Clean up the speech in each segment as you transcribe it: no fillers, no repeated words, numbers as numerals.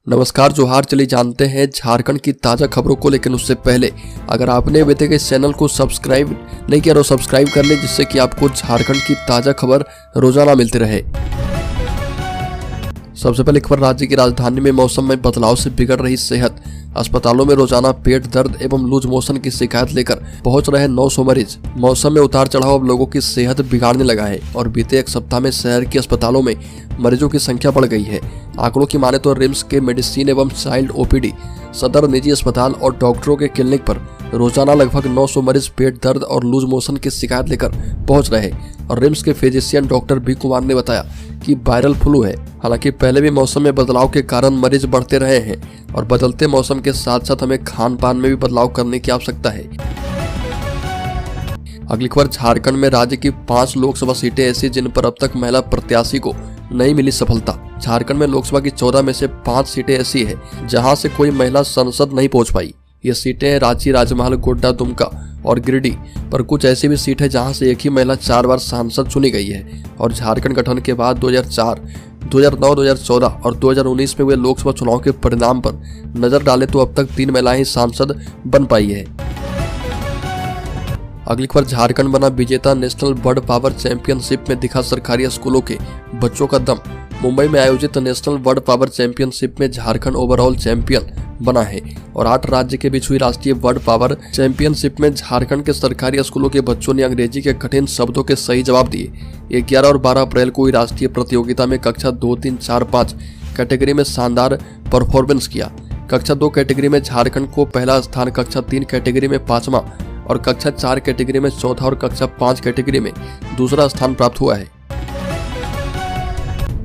नमस्कार जोहार। चलिए जानते हैं झारखंड की ताज़ा खबरों को, लेकिन उससे पहले अगर आपने अभी तक इस चैनल को सब्सक्राइब नहीं किया तो सब्सक्राइब कर लें, जिससे कि आपको झारखंड की ताज़ा खबर रोजाना मिलती रहे। सबसे पहले खबर, राज्य की राजधानी में मौसम में बदलाव से बिगड़ रही सेहत। अस्पतालों में रोजाना पेट दर्द एवं लूज मोशन की शिकायत लेकर पहुंच रहे 900 मरीज। मौसम में उतार चढ़ाव अब लोगों की सेहत बिगाड़ने लगा है और बीते एक सप्ताह में शहर के अस्पतालों में मरीजों की संख्या बढ़ गई है। आंकड़ों की माने तो रिम्स के मेडिसिन एवं चाइल्ड ओपीडी, सदर निजी अस्पताल और डॉक्टरों के क्लिनिक पर रोजाना लगभग 900 मरीज पेट दर्द और लूज मोशन की शिकायत लेकर पहुंच रहे। और रिम्स के फिजिशियन डॉक्टर बी कुमार ने बताया कि वायरल फ्लू है। हालांकि पहले भी मौसम में बदलाव के कारण मरीज बढ़ते रहे हैं और बदलते मौसम के साथ साथ हमें खान पान में भी बदलाव करने की आवश्यकता है। अगली खबर, झारखंड में राज्य की 5 लोकसभा सीटें ऐसी जिन पर अब तक महिला प्रत्याशी को नहीं मिली सफलता। झारखंड में लोकसभा की 14 में से 5 सीटें ऐसी है जहां से कोई महिला सांसद नहीं पहुंच पाई। ये सीटें हैं रांची, राजमहल, गोड्डा, दुमका और गिरिडीह। पर कुछ ऐसी भी सीट है जहां से एक ही महिला 4 बार सांसद चुनी गई है। और झारखंड गठन के बाद 2004, 2009, 2014 और 2019 में हुए लोकसभा चुनाव के परिणाम पर नजर डाले तो अब तक 3 महिलाएं ही सांसद बन पाई है। अगली खबर, झारखंड बना विजेता। नेशनल वर्ल्ड पावर चैंपियनशिप में दिखा सरकारी स्कूलों के बच्चों का दम। मुंबई में आयोजित नेशनल वर्ल्ड पावर चैंपियनशिप में झारखंड ओवरऑल चैंपियन बना है और 8 राज्य के बीच हुई राष्ट्रीय वर्ल्ड पावर चैंपियनशिप में झारखंड के सरकारी स्कूलों के बच्चों ने अंग्रेजी के कठिन शब्दों के सही जवाब दिए। 11 और 12 अप्रैल को हुई राष्ट्रीय प्रतियोगिता में कक्षा 2, 3, 4, 5 कैटेगरी में शानदार परफॉर्मेंस किया। कक्षा 2 कैटेगरी में झारखंड को पहला स्थान, कक्षा 3 कैटेगरी में 5वां और कक्षा 4 कैटेगरी में 4था और कक्षा 5 कैटेगरी में दूसरा स्थान प्राप्त हुआ है।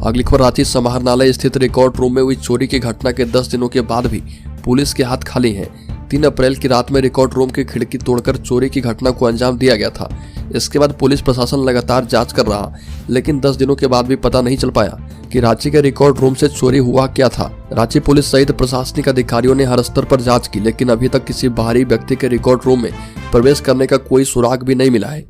अगली खबर, रांची समाहरणालय स्थित रिकॉर्ड रूम में हुई चोरी की घटना के 10 दिनों के बाद भी पुलिस के हाथ खाली हैं। 3 अप्रैल की रात में रिकॉर्ड रूम की खिड़की तोड़कर चोरी की घटना को अंजाम दिया गया था। इसके बाद पुलिस प्रशासन लगातार जांच कर रहा, लेकिन 10 दिनों के बाद भी पता नहीं चल पाया कि रांची के रिकॉर्ड रूम से चोरी हुआ क्या था। रांची पुलिस सहित प्रशासनिक अधिकारियों ने हर स्तर पर जांच की, लेकिन अभी तक किसी बाहरी व्यक्ति के रिकॉर्ड रूम में प्रवेश करने का कोई सुराग भी नहीं मिला है।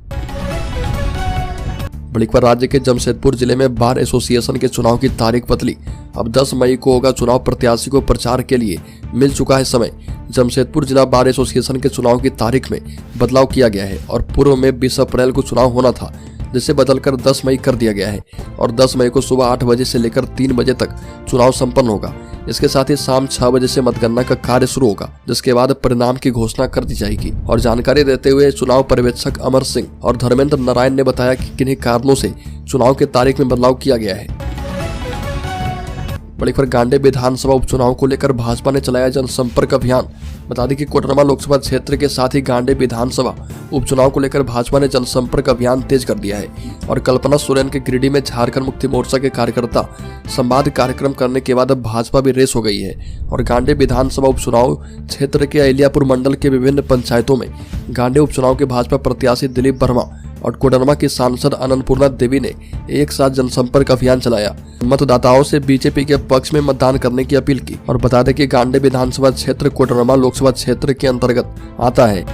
बड़ी खबर, राज्य के जमशेदपुर जिले में बार एसोसिएशन के चुनाव की तारीख बदली। अब 10 मई को होगा चुनाव। प्रत्याशी को प्रचार के लिए मिल चुका है समय। जमशेदपुर जिला बार एसोसिएशन के चुनाव की तारीख में बदलाव किया गया है और पूर्व में 20 अप्रैल को चुनाव होना था, जिसे बदलकर 10 मई कर दिया गया है और 10 मई को सुबह 8 बजे से लेकर 3 बजे तक चुनाव संपन्न होगा। इसके साथ ही शाम 6 बजे से मतगणना का कार्य शुरू होगा, जिसके बाद परिणाम की घोषणा कर दी जाएगी। और जानकारी देते हुए चुनाव पर्यवेक्षक अमर सिंह और धर्मेंद्र नारायण ने बताया कि किन्हीं कारणों से चुनाव की तारीख में बदलाव किया गया है। बड़ी खबर, गांडे विधानसभा उपचुनाव को लेकर भाजपा ने चलाया जनसंपर्क अभियान। बता दें कि कोडरमा लोकसभा क्षेत्र के साथ ही गांडे विधानसभा उपचुनाव को लेकर भाजपा ने जनसंपर्क अभियान तेज कर दिया है और कल्पना सोरेन के गिरिडीह में झारखंड मुक्ति मोर्चा के कार्यकर्ता संवाद कार्यक्रम करने के बाद अब भाजपा भी रेस हो गई है। और गांडे विधानसभा उपचुनाव क्षेत्र के अहिल्यापुर मंडल के विभिन्न पंचायतों में गांडे उपचुनाव के भाजपा प्रत्याशी दिलीप वर्मा और कोडरमा की सांसद अन्नपूर्णा देवी ने एक साथ जनसंपर्क अभियान चलाया। मतदाताओं से बीजेपी के पक्ष में मतदान करने की अपील की। और बता दें कि गांडे विधानसभा क्षेत्र कोडरमा लोकसभा क्षेत्र के अंतर्गत आता है।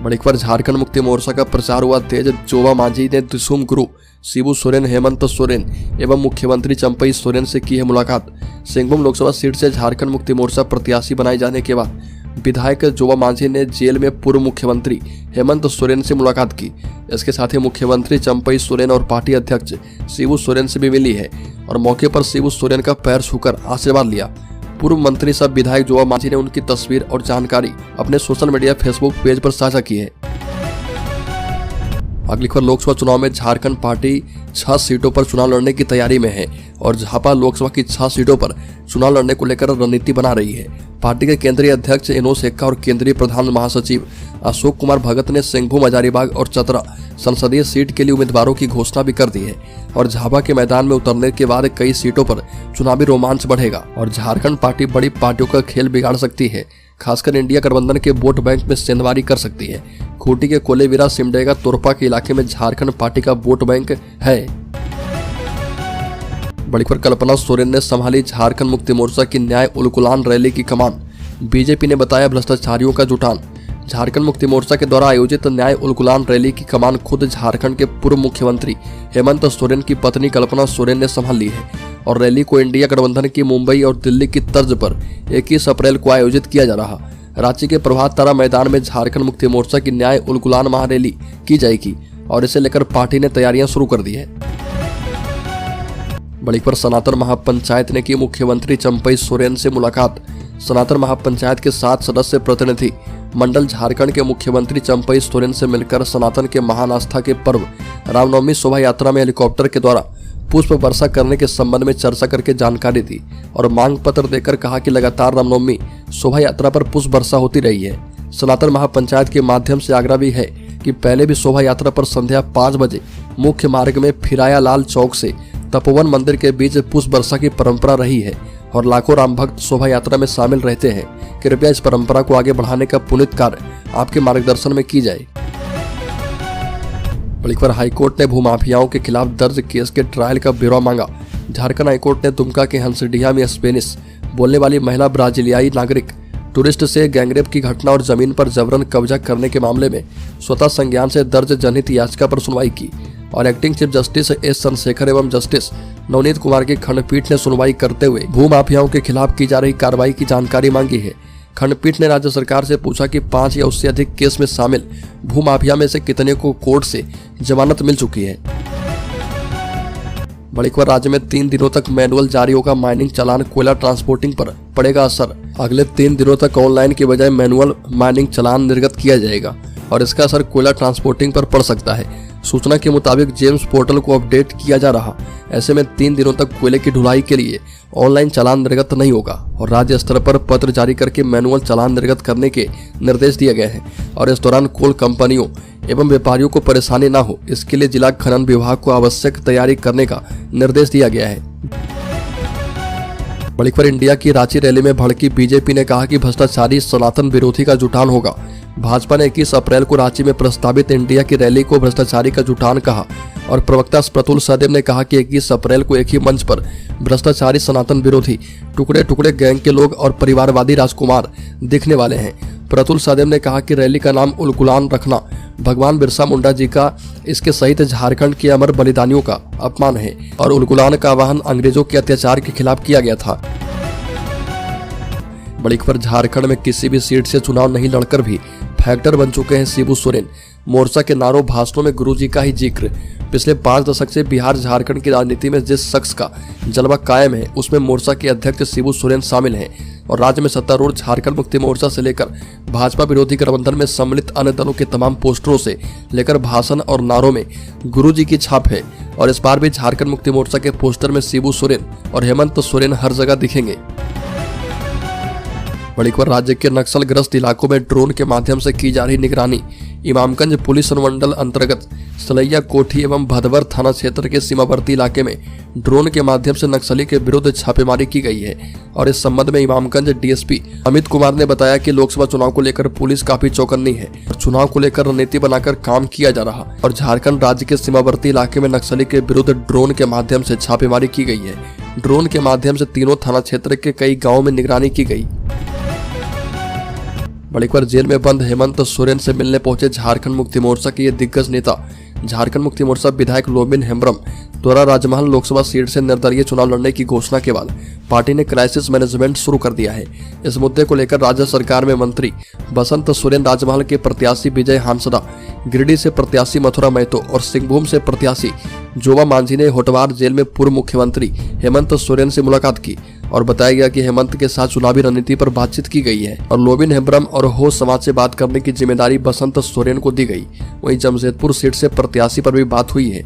बड़ी खबर, झारखंड मुक्ति मोर्चा का प्रचार हुआ तेज। जोवा मांझी ने दिसुम गुरु शिबू सोरेन, हेमंत सोरेन एवं मुख्यमंत्री चंपई सोरेन से की है मुलाकात। सिंहभूम लोकसभा सीट से झारखंड मुक्ति मोर्चा प्रत्याशी बनाए जाने के बाद विधायक जोवा मांझी ने जेल में पूर्व मुख्यमंत्री हेमंत सोरेन से मुलाकात की। इसके साथ ही मुख्यमंत्री चंपई सोरेन और पार्टी अध्यक्ष शिबू सोरेन से भी मिली है और मौके पर शिबू सोरेन का पैर छूकर आशीर्वाद लिया। पूर्व मंत्री सह विधायक जोवा मांझी ने उनकी तस्वीर और जानकारी अपने सोशल मीडिया फेसबुक पेज पर साझा की है। अगली खबर, लोकसभा चुनाव में झारखंड पार्टी 6 सीटों पर चुनाव लड़ने की तैयारी में है और झापा लोकसभा की 6 सीटों पर चुनाव लड़ने को लेकर रणनीति बना रही है। पार्टी के केंद्रीय अध्यक्ष एनोस एक्का और केंद्रीय प्रधान महासचिव अशोक कुमार भगत ने सिंहभूम, हजारीबाग और चतरा संसदीय सीट के लिए उम्मीदवारों की घोषणा भी कर दी है। और झापा के मैदान में उतरने के बाद कई सीटों पर चुनावी रोमांच बढ़ेगा और झारखंड पार्टी बड़ी पार्टियों का खेल बिगाड़ सकती है। खासकर इंडिया गठबंधन के वोट बैंक में सेंधमारी कर सकती है। खूंटी के कोलेविरा, सिमडेगा, तोरपा के इलाके में झारखंड पार्टी का वोट बैंक है। बड़ी खबर, कल्पना सोरेन ने संभाली झारखंड मुक्ति मोर्चा की न्याय उलगुलान रैली की कमान। बीजेपी ने बताया भ्रष्टाचारियों का जुटान। झारखंड मुक्ति मोर्चा के द्वारा आयोजित न्याय उलगुलान रैली की कमान खुद झारखंड के पूर्व मुख्यमंत्री हेमंत सोरेन की पत्नी कल्पना सोरेन ने संभाल ली है और रैली को इंडिया गठबंधन की मुंबई और दिल्ली की तर्ज पर 21 अप्रैल को आयोजित किया जा रहा। रांची के प्रभात तारा मैदान में झारखंड मुक्ति मोर्चा की न्याय उलगुलान महारैली की जाएगी और इसे लेकर पार्टी ने तैयारियां शुरू कर दी है। बड़ी खबर, सनातन महापंचायत ने की मुख्यमंत्री चंपई सोरेन से मुलाकात। सनातन महापंचायत के 7 सदस्य प्रतिनिधि मंडल झारखंड के मुख्यमंत्री चंपई सोरेन से मिलकर सनातन के महान आस्था के पर्व रामनवमी शोभा यात्रा में हेलीकॉप्टर के द्वारा पुष्प वर्षा करने के संबंध में चर्चा करके जानकारी दी और मांग पत्र देकर कहा कि लगातार रामनवमी शोभा यात्रा पर पुष्प वर्षा होती रही है। सनातन महापंचायत के माध्यम से आग्रह भी है कि पहले भी शोभा यात्रा पर संध्या 5 बजे मुख्य मार्ग में फिराया लाल चौक से तपोवन मंदिर के बीच पुष्प वर्षा की परंपरा रही है और लाखों राम भक्त शोभा यात्रा में शामिल रहते हैं। कृपया इस परंपरा को आगे बढ़ाने का पुनीत कार्य आपके मार्गदर्शन में की जाए। बड़ी खबर, हाईकोर्ट ने भूमाफियाओं के खिलाफ दर्ज केस के ट्रायल का ब्यौरा मांगा। झारखंड हाईकोर्ट ने दुमका के हंसडीहा में स्पेनिश बोलने वाली महिला ब्राजीलियाई नागरिक टूरिस्ट से गैंगरेप की घटना और जमीन पर जबरन कब्जा करने के मामले में स्वतः संज्ञान से दर्ज जनहित याचिका पर सुनवाई की और acting chief justice S Chandrashekhar एवं जस्टिस नवनीत कुमार की खंडपीठ ने सुनवाई करते हुए भूमाफियाओं के खिलाफ की जा रही कार्रवाई की जानकारी मांगी है। खंडपीठ ने राज्य सरकार से पूछा कि 5 या उससे अधिक केस में शामिल भूमाफिया में से कितने को कोर्ट से जमानत मिल चुकी है। बड़ी खबर, राज्य में 3 दिनों तक मैनुअल जारी होगा माइनिंग चालान, कोयला ट्रांसपोर्टिंग पर पड़ेगा असर। अगले 3 दिनों तक ऑनलाइन की बजाय मैनुअल माइनिंग चालान निर्गत किया जाएगा और इसका असर कोयला ट्रांसपोर्टिंग पर पड़ सकता है। सूचना के मुताबिक जेम्स पोर्टल को अपडेट किया जा रहा। ऐसे में 3 दिनों तक कोयले की ढुलाई के लिए ऑनलाइन चालान निर्गत नहीं होगा और राज्य स्तर पर पत्र जारी करके मैनुअल चालान निर्गत करने के निर्देश दिए गए हैं और इस दौरान कोल कंपनियों एवं व्यापारियों को परेशानी न हो, इसके लिए जिला खनन विभाग को आवश्यक तैयारी करने का निर्देश दिया गया है। बड़ी खबर, इंडिया की रांची रैली में भड़की बीजेपी ने कहा कि भ्रष्टाचारी सनातन विरोधी का जुटान होगा। भाजपा ने 21 अप्रैल को रांची में प्रस्तावित इंडिया की रैली को भ्रष्टाचारी का जुटान कहा और प्रवक्ता प्रतुल सहदेव ने कहा कि 21 अप्रैल को एक ही मंच पर भ्रष्टाचारी सनातन विरोधी टुकड़े टुकड़े गैंग के लोग और परिवारवादी राजकुमार दिखने वाले हैं। प्रतुल सहदेव ने कहा कि रैली का नाम उलगुलान रखना भगवान बिरसा मुंडा जी का, इसके सहित झारखंड के अमर बलिदानियों का अपमान है और उलगुलान का आह्वान अंग्रेजों के अत्याचार के खिलाफ किया गया था। बड़ी खबर, झारखंड में किसी भी सीट से चुनाव नहीं लड़कर भी फैक्टर बन चुके हैं शिबू सोरेन। मोर्चा के नारों भाषणों में गुरुजी का ही जिक्र। पिछले 5 दशक से बिहार झारखंड की राजनीति में जिस शख्स का जलवा कायम है उसमें मोर्चा के अध्यक्ष शिबू सोरेन शामिल हैं और राज्य में सत्तारूढ़ झारखंड मुक्ति मोर्चा से लेकर भाजपा विरोधी गठबंधन में सम्मिलित अन्य दलों के तमाम पोस्टरों से लेकर भाषण और नारों में गुरुजी की छाप है और इस बार भी झारखंड मुक्ति मोर्चा के पोस्टर में शिबू सोरेन और हेमंत सोरेन हर जगह दिखेंगे। बड़ी खबर, राज्य के नक्सलग्रस्त इलाकों में ड्रोन के माध्यम से की जा रही निगरानी। इमामगंज पुलिस अनुमंडल अंतर्गत सलैया कोठी एवं भदवर थाना क्षेत्र के सीमावर्ती इलाके में ड्रोन के माध्यम से नक्सली के विरुद्ध छापेमारी की गई है और इस संबंध में इमामगंज डीएसपी अमित कुमार ने बताया कि लोकसभा चुनाव को लेकर पुलिस काफी चौकन्नी है और चुनाव को लेकर रणनीति बनाकर काम किया जा रहा और झारखंड राज्य के सीमावर्ती इलाके में नक्सली के विरुद्ध ड्रोन के माध्यम से छापेमारी की गई है। ड्रोन के माध्यम से तीनों थाना क्षेत्र के कई गाँव में निगरानी की गई। बड़ी खबर, जेल में बंद हेमंत सोरेन से मिलने पहुंचे झारखंड मुक्ति मोर्चा के ये दिग्गज नेता। झारखंड मुक्ति मोर्चा विधायक लोबिन हेम्ब्रम द्वारा राजमहल लोकसभा सीट से निर्दलीय चुनाव लड़ने की घोषणा के बाद पार्टी ने क्राइसिस मैनेजमेंट शुरू कर दिया है। इस मुद्दे को लेकर राज्य सरकार में मंत्री बसंत सोरेन, राजमहल के प्रत्याशी विजय हांसदा, गिरिडीह से प्रत्याशी मथुरा महतो और सिंहभूम से प्रत्याशी जोबा मांझी ने होटवार जेल में पूर्व मुख्यमंत्री हेमंत सोरेन से मुलाकात की और बताया गया कि हेमंत के साथ चुनावी रणनीति पर बातचीत की गई है और लोबिन हेम्ब्रम और होश समाज से बात करने की जिम्मेदारी बसंत सोरेन को दी गई। वहीं जमशेदपुर सीट से प्रत्याशी पर भी बात हुई है।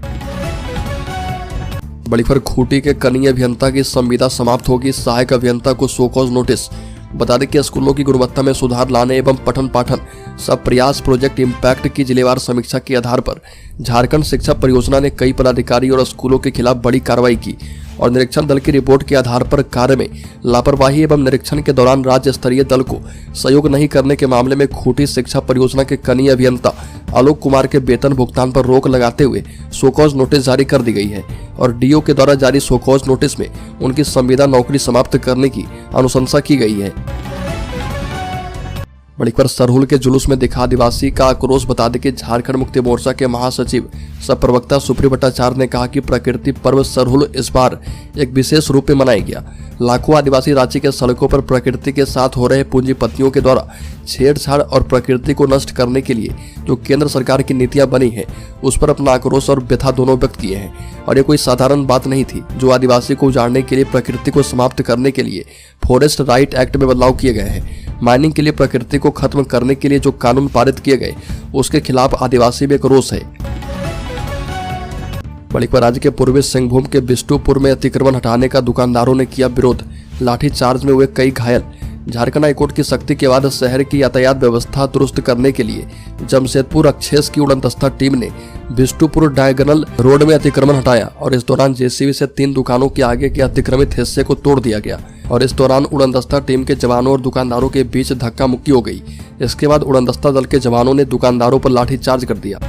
बड़ी खबर, खूंटी के कनीय अभियंता की संविदा समाप्त होगी, सहायक अभियंता को शो कॉज नोटिस। बता दें कि स्कूलों की गुणवत्ता में सुधार लाने एवं पठन पाठन सब प्रयास प्रोजेक्ट इम्पैक्ट की जिलेवार समीक्षा के आधार पर झारखंड शिक्षा परियोजना ने कई पदाधिकारी और स्कूलों के खिलाफ बड़ी कार्रवाई की और निरीक्षण दल की रिपोर्ट के आधार पर कार्य में लापरवाही एवं निरीक्षण के दौरान राज्य स्तरीय दल को सहयोग नहीं करने के मामले में खूंटी शिक्षा परियोजना के कनीय अभियंता आलोक कुमार के वेतन भुगतान पर रोक लगाते हुए शोकॉज नोटिस जारी कर दी गई है और डीओ के द्वारा जारी शोकॉज नोटिस में उनकी संविदा नौकरी समाप्त करने की अनुशंसा की गई है। बड़ी खबर सरहुल के जुलूस में दिखा आदिवासी का आक्रोश। बता दें कि झारखंड मुक्ति मोर्चा के महासचिव सह प्रवक्ता सुप्रीम भट्टाचार्य ने कहा कि प्रकृति पर्व सरहुल इस बार एक विशेष रूप में मनाया गया। लाखों आदिवासी राज्य के सड़कों पर प्रकृति के साथ हो रहे पूंजीपतियों के द्वारा छेड़छाड़ और प्रकृति को नष्ट करने के लिए जो केंद्र सरकार की नीतियां बनी है उस पर अपना आक्रोश और व्यथा दोनों व्यक्त किए हैं। और ये कोई साधारण बात नहीं थी। जो आदिवासी को उजाड़ने के लिए, प्रकृति को समाप्त करने के लिए फॉरेस्ट राइट एक्ट में बदलाव किए गए हैं, माइनिंग के लिए प्रकृति को खत्म करने के लिए जो कानून पारित किए गए उसके खिलाफ आदिवासी में एक रोष है। बड़ी खबर राज्य के पूर्वी सिंहभूम के बिष्टुपुर में अतिक्रमण हटाने का दुकानदारों ने किया विरोध। लाठीचार्ज में हुए कई घायल। झारखंड हाईकोर्ट की सख्ती के बाद शहर की यातायात व्यवस्था दुरुस्त करने के लिए जमशेदपुर एक्सेस की उड़नदस्ता टीम ने बिष्टुपुर डायगोनल रोड में अतिक्रमण हटाया और इस दौरान जेसीबी से 3 दुकानों के आगे के अतिक्रमित हिस्से को तोड़ दिया गया और इस दौरान उड़नदस्ता टीम के जवानों और दुकानदारों के बीच धक्का मुक्की हो गई। इसके बाद उड़नदस्ता दल के जवानों ने दुकानदारों पर लाठीचार्ज कर दिया।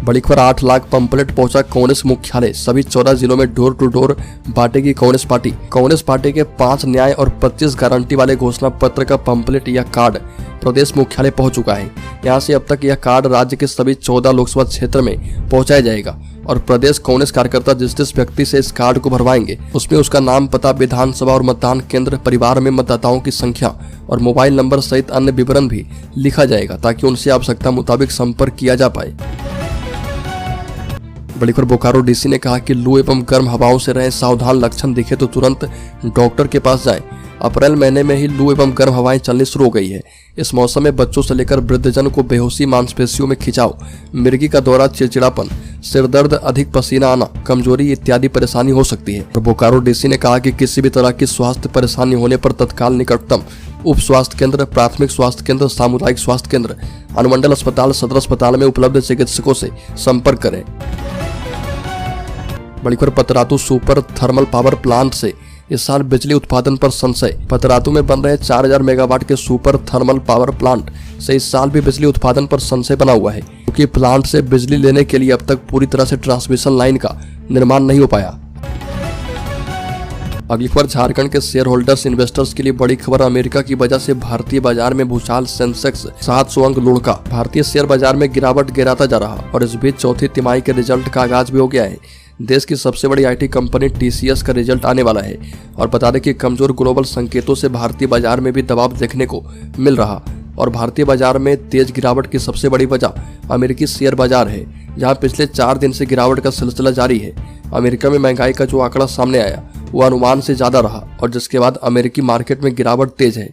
बड़ी खबर 8 लाख पंपलेट पहुंचा कांग्रेस मुख्यालय। सभी 14 जिलों में डोर टू डोर बांटेगी कांग्रेस पार्टी। कांग्रेस पार्टी के 5 न्याय और 25 गारंटी वाले घोषणा पत्र का पंपलेट या कार्ड प्रदेश मुख्यालय पहुंच चुका है। यहां से अब तक यह कार्ड राज्य के सभी 14 लोकसभा क्षेत्र में पहुंचाया जाएगा और प्रदेश कांग्रेस कार्यकर्ता जिस व्यक्ति से इस कार्ड को भरवाएंगे उसमें उसका नाम, पता, विधानसभा और मतदान केंद्र, परिवार में मतदाताओं की संख्या और मोबाइल नंबर सहित अन्य विवरण भी लिखा जाएगा ताकि उनसे आवश्यकता मुताबिक संपर्क किया जा पाए। बड़ी खबर बोकारो डीसी ने कहा कि लू एवं गर्म हवाओं से रहें सावधान, लक्षण दिखे तो तुरंत डॉक्टर के पास जाएं। अप्रैल महीने में ही लू एवं गर्म हवाएं चलनी शुरू हो गई है। इस मौसम में बच्चों से लेकर वृद्धजन को बेहोशी, मांसपेशियों में खिंचाव, मिर्गी का दौरा, चिड़चिड़ापन, सिरदर्द, अधिक पसीना आना, कमजोरी इत्यादि परेशानी हो सकती है। तो बोकारो डीसी ने कहा कि किसी भी तरह की स्वास्थ्य परेशानी होने पर तत्काल निकटतम उप स्वास्थ्य केंद्र, प्राथमिक स्वास्थ्य केंद्र, सामुदायिक स्वास्थ्य केंद्र, अनुमंडल अस्पताल, सदर अस्पताल में उपलब्ध चिकित्सकों से संपर्क करें। बड़ी खबर Patratu super thermal power plant से इस साल बिजली उत्पादन पर संशय। पतरातू में बन रहे 4000 मेगावाट के सुपर थर्मल पावर प्लांट से इस साल भी बिजली उत्पादन पर संशय बना हुआ है क्योंकि प्लांट से बिजली लेने के लिए अब तक पूरी तरह से ट्रांसमिशन लाइन का निर्माण नहीं हो पाया। अगली खबर झारखंड के शेयर होल्डर्स इन्वेस्टर्स के लिए बड़ी खबर। अमेरिका की वजह से भारतीय बाजार में भूचाल, सेंसेक्स 700 अंक लुढ़का। भारतीय शेयर बाजार में गिरावट गिराता जा रहा और इस बीच चौथी तिमाही के रिजल्ट का आगाज भी हो गया है। देश की सबसे बड़ी आईटी कंपनी टीसीएस का रिजल्ट आने वाला है और बता दें कि कमजोर ग्लोबल संकेतों से भारतीय बाजार में भी दबाव देखने को मिल रहा और भारतीय बाजार में तेज गिरावट की सबसे बड़ी वजह अमेरिकी शेयर बाजार है जहां पिछले 4 दिन से गिरावट का सिलसिला जारी है। अमेरिका में महंगाई का जो आंकड़ा सामने आया वो अनुमान से ज्यादा रहा और जिसके बाद अमेरिकी मार्केट में गिरावट तेज है।